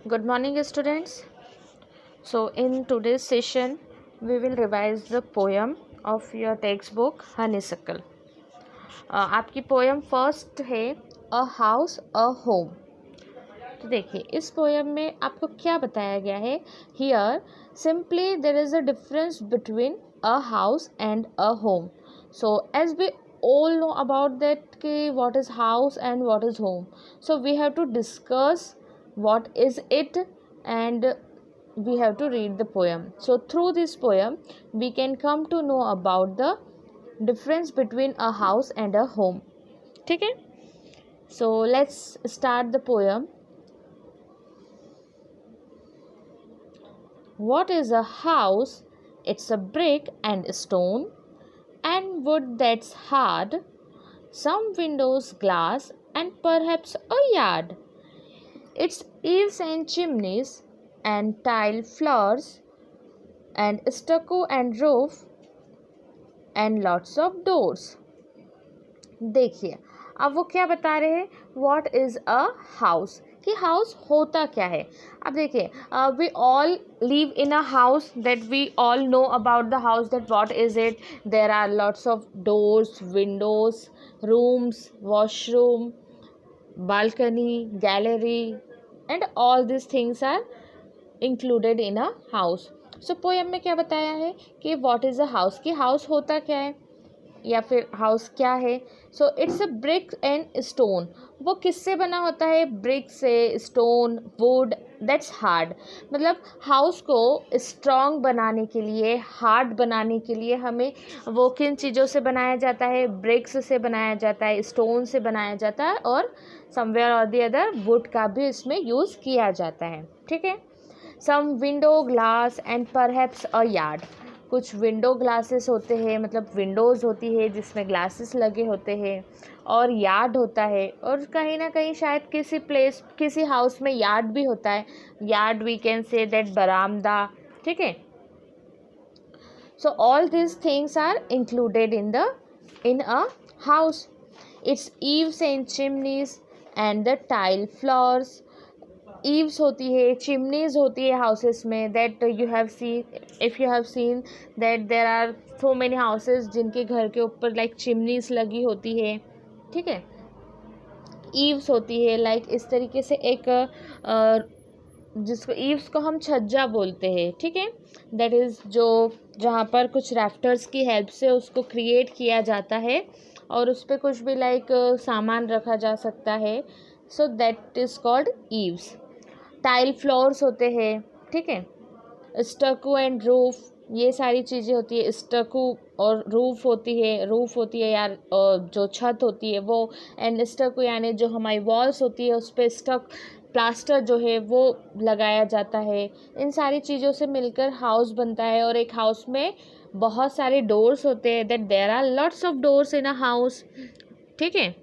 Good morning, students. So, in today's session, we will revise the poem of your textbook Honeysuckle. आपकी poem first है अ house a home. तो देखिए इस poem में आपको क्या बताया गया है. Here simply there is a difference between a house and a home. So as we all know about that ki what is house and what is home, so we have to discuss what is it and we have to read the poem. So through this poem we can come to know about the difference between a house and a home. ठीक है, so let's start the poem. What is a house? It's a brick and stone and wood that's hard, some windows glass and perhaps a yard. Its eaves and chimneys and tile floors and stucco and roof and lots of doors. देखिए अब वो क्या बता रहे हैं, what is a house, कि house होता क्या है. अब देखिए we all live in a house, that we all know about the house, that what is it. There are lots of doors, windows, rooms, washroom, balcony, gallery, and all these things are included in a house. So poem में क्या बताया है कि what is a house, कि house होता क्या है या फिर हाउस क्या है. So it's a brick and stone. वो किससे बना होता है, ब्रिक से, स्टोन, वुड दैट्स हार्ड. मतलब हाउस को स्ट्रॉन्ग बनाने के लिए, हार्ड बनाने के लिए हमें वो किन चीज़ों से बनाया जाता है, ब्रिक्स से बनाया जाता है, स्टोन से बनाया जाता है और समवेयर और दी अदर वुड का भी इसमें यूज़ किया जाता है. ठीक है. Some window glass and perhaps a yard. कुछ विंडो ग्लासेस होते हैं, मतलब विंडोज़ होती है जिसमें ग्लासेस लगे होते हैं, और यार्ड होता है, और कहीं ना कहीं शायद किसी प्लेस, किसी हाउस में यार्ड भी होता है. Yard we can say that बरामदा. ठीक है. So all this things are included in a house. It's eaves and chimneys and the tile floors. Eaves होती है, चिमनीज होती है हाउसेस में, that you have seen, if you have seen that there are so many houses जिनके घर के ऊपर like chimneys लगी होती है. ठीक है. ईव्स होती है लाइक इस तरीके से एक जिसको ईव्स को हम छज्जा बोलते हैं. ठीक है. दैट इज़ जो जहाँ पर कुछ रैफ्टर्स की हेल्प से उसको क्रिएट किया जाता है और उस पर कुछ भी लाइक सामान रखा जा सकता है. So that is called eaves. Tile floors होते हैं. ठीक है. स्टक्को एंड रूफ, ये सारी चीज़ें होती है. स्टक्को और रूफ होती है यार, जो छत होती है वो. एंड स्टक्को यानी जो हमारी वॉल्स होती है उस पर स्टक प्लास्टर जो है वो लगाया जाता है. इन सारी चीज़ों से मिलकर हाउस बनता है. और एक हाउस में बहुत सारे डोर्स होते हैं, that there are lots of doors in a house. ठीक है.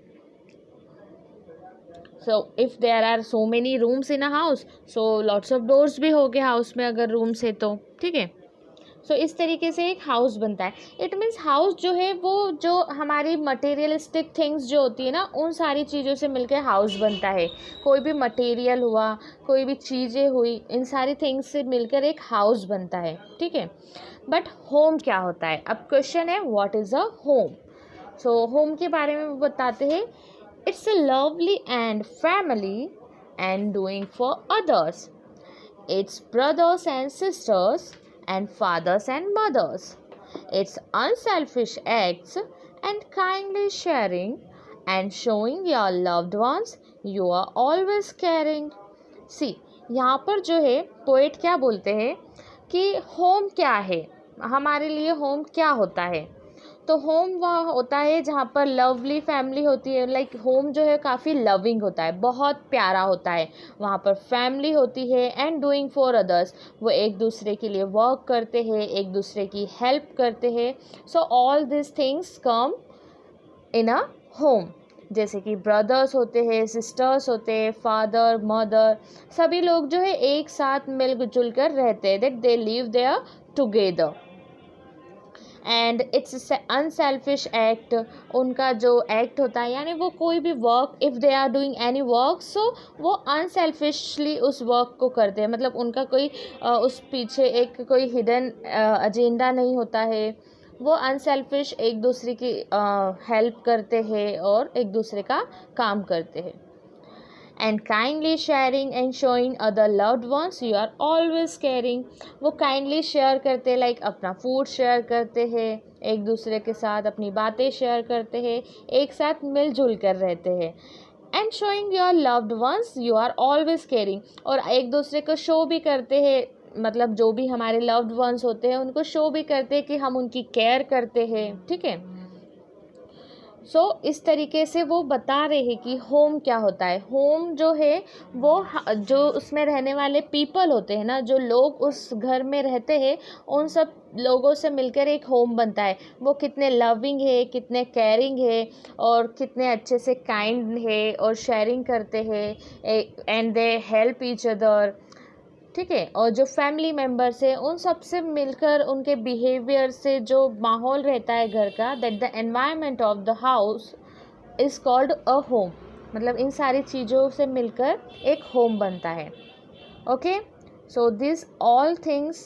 So if there are so many rooms in a house, so lots of doors भी हो गए हाउस में अगर रूम्स है तो. ठीक है. सो इस तरीके से एक हाउस बनता है. इट मीन्स हाउस जो है वो जो हमारी मटेरियलिस्टिक थिंग्स जो होती है ना, उन सारी चीज़ों से मिलकर हाउस बनता है. कोई भी मटेरियल हुआ, कोई भी चीज़ें हुई, इन सारी थिंग्स से मिलकर एक हाउस बनता है. ठीक है. बट होम क्या होता है, अब क्वेश्चन है what is a home. So home के बारे में वो बताते हैं. It's a lovely and family and doing for others. It's brothers and sisters and fathers and mothers. It's unselfish acts and kindly sharing and showing your loved ones you are always caring. See, यहाँ पर जो है poet क्या बोलते हैं कि home क्या है, हमारे लिए होम क्या होता है. तो होम वह होता है जहाँ पर लवली फैमिली होती है. लाइक होम जो है काफ़ी लविंग होता है, बहुत प्यारा होता है. वहाँ पर फैमिली होती है एंड डूइंग फॉर अदर्स, वो एक दूसरे के लिए वर्क करते हैं, एक दूसरे की हेल्प करते हैं. सो all this things come in a home. जैसे कि ब्रदर्स होते हैं, सिस्टर्स होते हैं, फादर, मदर, सभी लोग जो है एक साथ मिलजुल कर रहते हैं, that they live there together. And it's unselfish act, उनका जो एक्ट होता है यानी वो कोई भी work, if they are doing any work so वो अनसेल्फिशली उस वर्क को करते हैं, मतलब उनका कोई उस पीछे एक कोई हिडन एजेंडा नहीं होता है, वो अनसेल्फिश एक दूसरे की हेल्प करते हैं और एक दूसरे का काम करते हैं। And kindly sharing and showing other loved ones you are always caring, वो काइंडली शेयर करते, लाइक अपना फूड शेयर करते हैं, एक दूसरे के साथ अपनी बातें शेयर करते हैं, एक साथ मिलजुल कर रहते हैं। And showing your loved ones you are always caring, और एक दूसरे को शो भी करते हैं, मतलब जो भी हमारे लव्ड वंस होते हैं उनको शो भी करते हैं कि हम उनकी केयर करते हैं, ठीक है। सो इस तरीके से वो बता रहे हैं कि होम क्या होता है। होम जो है वो जो उसमें रहने वाले पीपल होते हैं ना, जो लोग उस घर में रहते हैं, उन सब लोगों से मिलकर एक होम बनता है। वो कितने लविंग है, कितने केयरिंग है, और कितने अच्छे से काइंड है और शेयरिंग करते हैं, and they help each other, ठीक है। और जो फैमिली मेम्बर्स है उन सब से मिलकर उनके बिहेवियर से जो माहौल रहता है घर का, that the environment of the house is called a home, मतलब इन सारी चीज़ों से मिलकर एक होम बनता है। Okay, so this all things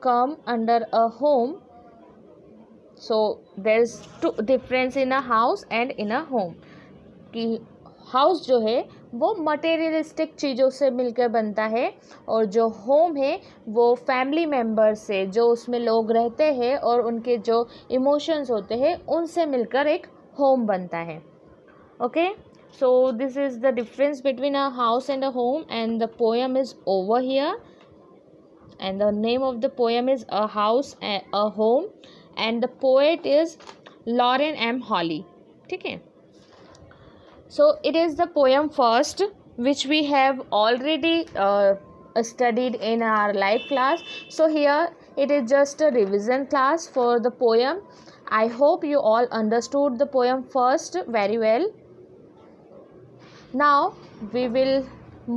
come under a home. So there is two difference in a house and in a home, कि house जो है वो मटेरियलिस्टिक चीज़ों से मिलकर बनता है, और जो होम है वो फैमिली मेम्बर से, जो उसमें लोग रहते हैं और उनके जो इमोशंस होते हैं उनसे मिलकर एक होम बनता है। Okay, so this is the difference between a house and a home, and the poem is over here, and the name of the poem is A House, a Home, and the poet is Lauren M. Holly, ठीक है। So it is the poem first, which we have already studied in our life class. So here it is just a revision class for the poem. I hope you all understood the poem first very well. Now we will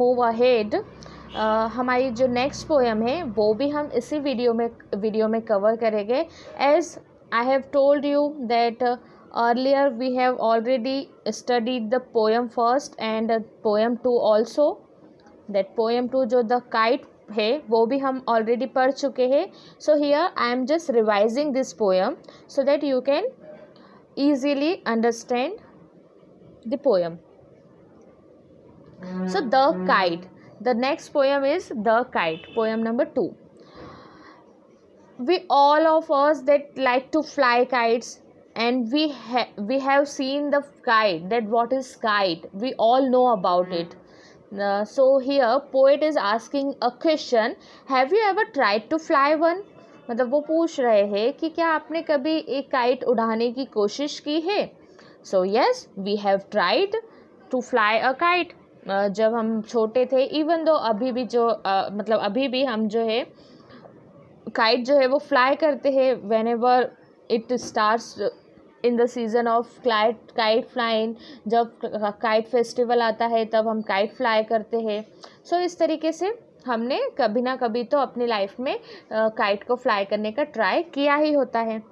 move ahead. हमारी जो next poem है वो भी हम इसी video में cover करेंगे। As I have told you that earlier we have already studied the poem first and poem 2 also. That poem 2 जो द काइट है वो भी हम ऑलरेडी पढ़ चुके हैं। So here I am just revising this poem so that you can easily understand the poem. So the kite. The next poem is The Kite, poem number 2. We all of us that like to fly kites, and we have seen the kite, that what is kite, we all know about it. So here poet is asking a question, have you ever tried to fly one? मतलब वो पूछ रहे हैं कि क्या आपने कभी एक काइट उड़ाने की कोशिश की है। So yes, we have tried to fly a kite. जब हम छोटे थे, इवन दो अभी भी जो मतलब अभी भी हम जो है काइट जो है वो फ्लाई करते हैं when ever it starts in the season off kite flying. जब काइट फेस्टिवल आता है तब हम काइट फ्लाई करते हैं। सो इस तरीके से हमने कभी ना कभी तो अपनी लाइफ में काइट को फ्लाई करने का ट्राई किया ही होता है।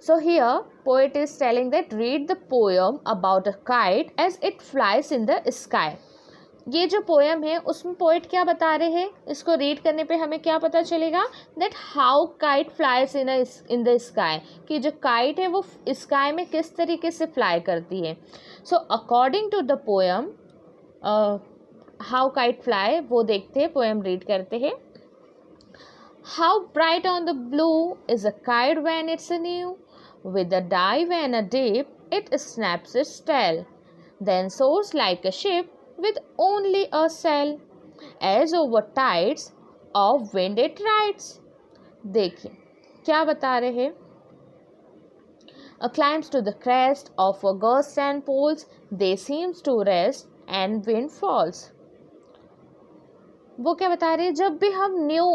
So here poet is telling that read the poem about a kite as it flies in the sky. ये जो पोएम है उसमें पोएट क्या बता रहे हैं, इसको रीड करने पे हमें क्या पता चलेगा, that how kite flies in the sky, कि जो काइट है वो स्काई में किस तरीके से फ्लाई करती है। So according to the poem how kite fly, वो देखते हैं, पोएम रीड करते हैं। How bright on the blue is a kite when it's new, with a dive and a dip it snaps its tail, then soars like a ship with only a sail, as over tides of wind it rides. देखिए क्या बता रहे हैं, climbs to the crest of a gust and poles, they seems to rest and wind falls. वो क्या बता रहे हैं, जब भी हम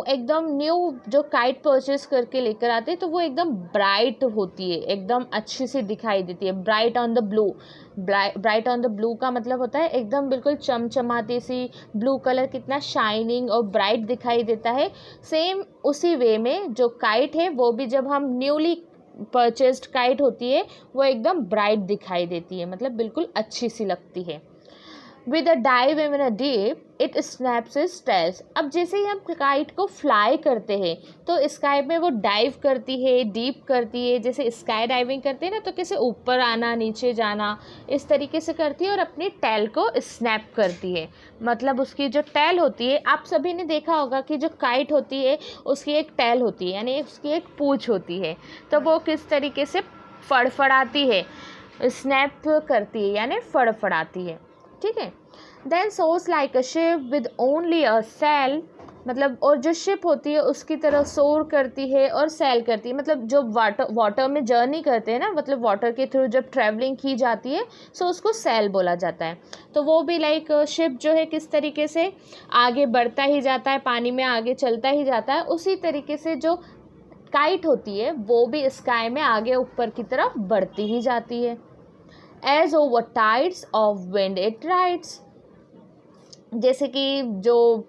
एकदम न्यू जो काइट परचेज करके लेकर आते हैं तो वो एकदम ब्राइट होती है, एकदम अच्छी सी दिखाई देती है। Bright on the blue, bright on the blue का मतलब होता है एकदम बिल्कुल चमचमाती सी, ब्लू कलर कितना शाइनिंग और ब्राइट दिखाई देता है। सेम उसी वे में जो काइट है वो भी जब हम न्यूली परचेस्ड काइट होती है वो एकदम ब्राइट दिखाई देती है, मतलब बिल्कुल अच्छी सी लगती है। With a dive in a deep it snaps its tails. अब जैसे ही हम काइट को फ्लाई करते हैं तो स्काई में वो डाइव करती है, डीप करती है, जैसे स्काई डाइविंग करते हैं ना, तो कैसे ऊपर आना नीचे जाना इस तरीके से करती है और अपनी टेल को स्नैप करती है। मतलब उसकी जो टेल होती है, आप सभी ने देखा होगा कि जो काइट होती है उसकी एक टेल होती है, यानी उसकी एक पूँछ होती है, तो वो किस तरीके से फड़फड़ाती है, स्नैप करती है यानी फड़फड़ाती है, ठीक है। Then soars like a ship with only a sail, मतलब और जो शिप होती है उसकी तरह सोर करती है और सेल करती है, मतलब जो वाटर में जर्नी करते हैं ना, मतलब वाटर के थ्रू जब ट्रैवलिंग की जाती है सो उसको सेल बोला जाता है। तो वो भी लाइक शिप जो है किस तरीके से आगे बढ़ता ही जाता है, पानी में आगे चलता ही जाता है, उसी तरीके से जो काइट होती है वो भी स्काई में आगे ऊपर की तरफ बढ़ती ही जाती है। As over tides of wind it rides, जैसे कि जो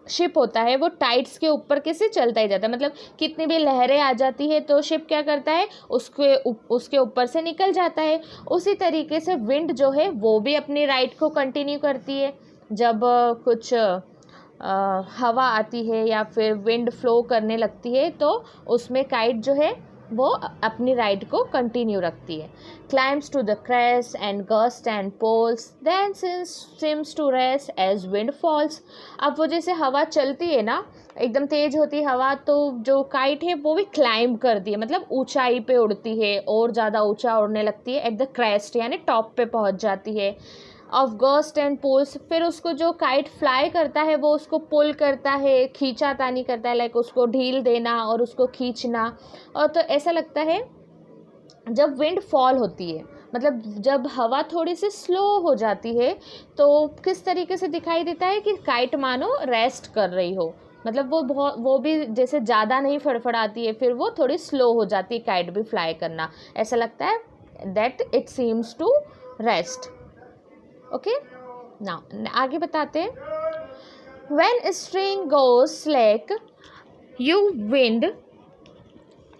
शिप होता है वो टाइड्स के ऊपर कैसे चलता ही जाता है, मतलब कितनी भी लहरें आ जाती है तो शिप क्या करता है, उसके ऊपर से निकल जाता है। उसी तरीके से विंड जो है वो भी अपनी राइड को कंटिन्यू करती है। जब कुछ हवा आती है या फिर विंड फ्लो करने लगती है तो उसमें काइट जो है वो अपनी राइड को कंटिन्यू रखती है। Climbs to the crest and gust and pulls then seems to rest as wind falls. अब वो जैसे हवा चलती है ना, एकदम तेज होती है हवा, तो जो काइट है वो भी क्लाइंब करती है, मतलब ऊंचाई पे उड़ती है और ज़्यादा ऊंचा उड़ने लगती है, एट द क्रेस्ट यानी टॉप पे पहुंच जाती है। ऑफ गस्ट एंड पोल्स, फिर उसको जो काइट फ्लाई करता है वो उसको पुल करता है, खींचा तानी करता है, लाइक उसको ढील देना और उसको खींचना। और तो ऐसा लगता है जब विंड फॉल होती है, मतलब जब हवा थोड़ी सी स्लो हो जाती है तो किस तरीके से दिखाई देता है कि काइट मानो रेस्ट कर रही हो, मतलब वो भी जैसे ज़्यादा नहीं फड़फड़ाती है, फिर वो थोड़ी स्लो हो जाती है काइट भी फ्लाई करना, ऐसा लगता है that it seems to rest. Okay, now आगे बताते हैं। When string goes slack you wind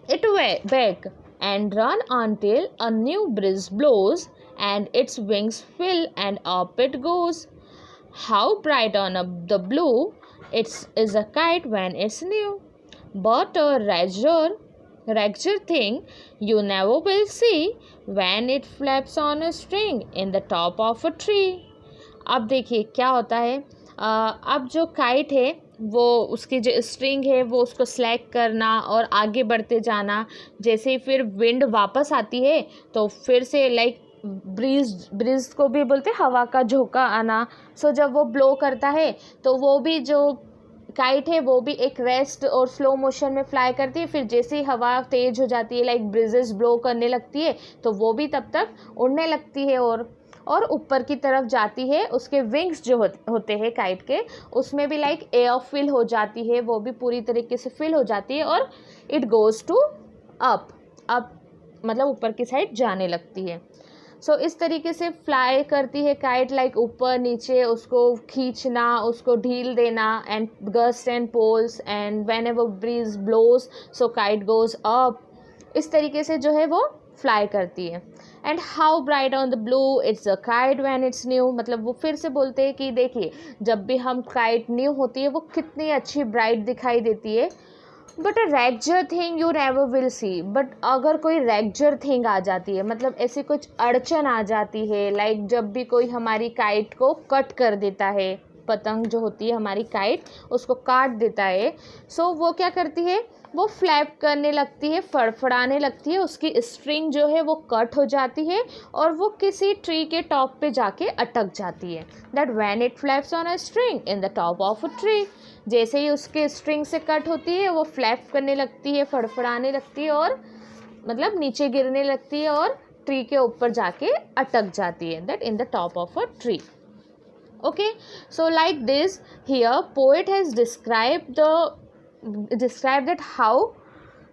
it back and run until a new breeze blows and its wings fill and up it goes. How bright on the blue is a kite when it's new, but a ragged thing you never will see when it flaps on a string in the top of a tree. अब देखिए क्या होता है, अब जो kite है वो उसकी जो स्ट्रिंग है वो उसको स्लैक करना और आगे बढ़ते जाना, जैसे ही फिर विंड वापस आती है तो फिर से लाइक ब्रीज को भी बोलते हैं हवा का झोंका आना। सो जब वो ब्लो करता है तो वो भी जो काइट है वो भी एक रेस्ट और स्लो मोशन में फ्लाई करती है, फिर जैसे ही हवा तेज हो जाती है लाइक ब्रिजेस ब्लो करने लगती है तो वो भी तब तक उड़ने लगती है और ऊपर की तरफ जाती है। उसके विंग्स जो होते हैं काइट के, उसमें भी लाइक एयर फिल हो जाती है, वो भी पूरी तरीके से फिल हो जाती है और इट गोज़ टू अप मतलब ऊपर की साइड जाने लगती है। सो इस तरीके से फ्लाई करती है काइट, लाइक ऊपर नीचे उसको खींचना, उसको ढील देना, and gust and pulls and whenever breeze blows so kite goes up, इस तरीके से जो है वो फ्लाई करती है। And how bright on the blue it's a kite when it's new, मतलब वो फिर से बोलते हैं कि देखिए जब भी हम काइट न्यू होती है वो कितनी अच्छी ब्राइट दिखाई देती है। बट अ रेगजर thing you never will see, but अगर कोई रेगजर थिंग आ जाती है, मतलब ऐसी कुछ अड़चन आ जाती है, लाइक जब भी कोई हमारी काइट को कट कर देता है, पतंग जो होती है हमारी काइट उसको काट देता है, सो वो क्या करती है, वो फ्लैप करने लगती है, फड़फड़ाने लगती है, उसकी स्ट्रिंग जो है वो कट हो जाती है और वो किसी ट्री के टॉप पे जाके अटक जाती है। That when it flaps on a string in the top of a tree, जैसे ही उसके स्ट्रिंग से कट होती है वो फ्लैप करने लगती है, फड़फड़ाने लगती है और मतलब नीचे गिरने लगती है और ट्री के ऊपर जाके अटक जाती है, that in the top of a tree. Okay, so like this here poet has described that how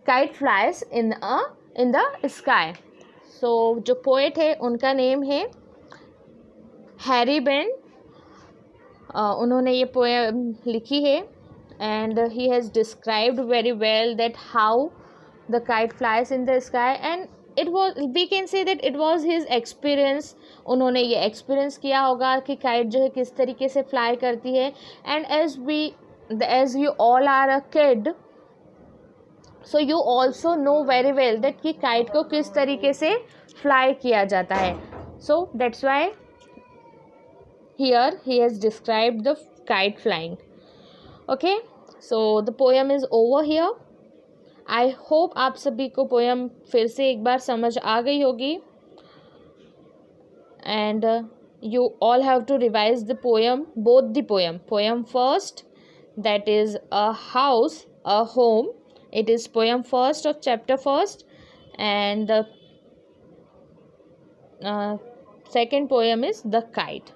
kite flies in the sky. So जो poet है उनका नेम है हैरी बेन, उन्होंने ये पोएम लिखी है and he has described very well that how the kite flies in the sky, and it was, we can say that it was his experience. उन्होंने ये experience किया होगा कि kite जो है किस तरीके से fly करती है. And as you all are a kid, so you also know very well that कि kite को किस तरीके से fly किया जाता है. So that's why here he has described the kite flying. Okay, so the poem is over here. I hope आप सभी को पोएम फिर से एक बार समझ आ गई होगी. And you all have to revise the poem, both the poem first, that is a house, a home. It is poem first of chapter first. And the second poem is The Kite.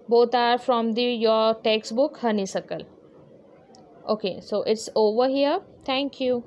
Both are from your textbook Honeysuckle. Okay, so it's over here. Thank you.